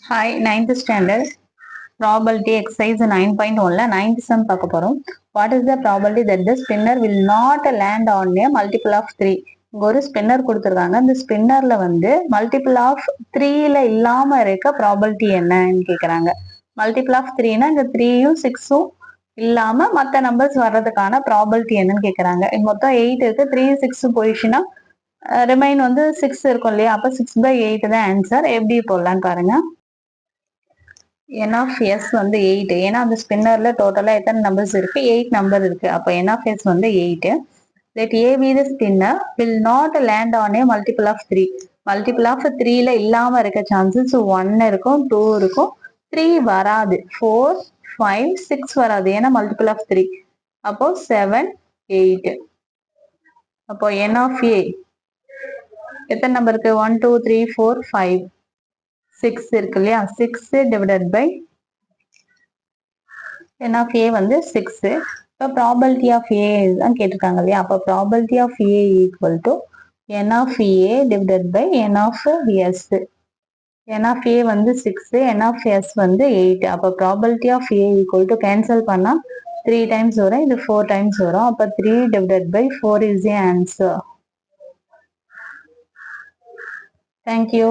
Hi, ninth standard probability exercise 9.1 ninth sum பார்க்க போறோம். What is the probability that the spinner will not land on a multiple of 3? இங்க ஒரு spinner கொடுத்துருக்காங்க. இந்த ஸ்பின்னர்ல வந்து multiple of 3ல இல்லாம இருக்க ப்ராபபிலிட்டி என்னன்னு கேக்குறாங்க. மல்டிபிள் ஆஃப் 3னா இந்த 3யும் 6ம் இல்லாம மற்ற நம்பர்ஸ் வர்றதுக்கான ப்ராபபிலிட்டி என்னன்னு கேக்குறாங்க. மொத்தம் 8 இருக்கு. 3 6 போயிடுச்சுன்னா ரிமைன் வந்து 6 இருக்கும் இல்லையா? அப்ப 6/8 தான் ஆன்சர். எப்படி போடலான்னு பாருங்க. n of s வந்து 8 ஏன்னா அந்த ஸ்பின்னர்ல டோட்டலா எத்தனை நம்பர்ஸ் இருக்கு 8 நம்பர் இருக்கு அப்ப n of s வந்து 8 let a be the spinner will not land on a multiple of 3 multiple of 3ல இல்லாம இருக்க சான்சஸ் 1 இருக்கும் 2 இருக்கும் 3 வராது 4 5 6 வராது ஏன்னா மல்டிபிள் ஆஃப் 3 அப்போ 7 8 அப்போ n of a எத்தனை நம்பர் இருக்கு 1 2 3 4 5 6 இருக்கு இல்லையா 6 divided by n of a வந்து 6 இப்போ ப்ராபபிலிட்டி ஆஃப் a தான் கேட்டிருக்காங்க இல்லையா அப்போ probability of a equal to n of a divided by n of s n of a வந்து 6 n of s வந்து 8 அப்போ probability of a equal to cancel பண்ணா 3 டைம்ஸ் வரும் இது 4 டைம்ஸ் வரும் அப்போ 3 divided by 4 is a answer. Thank you.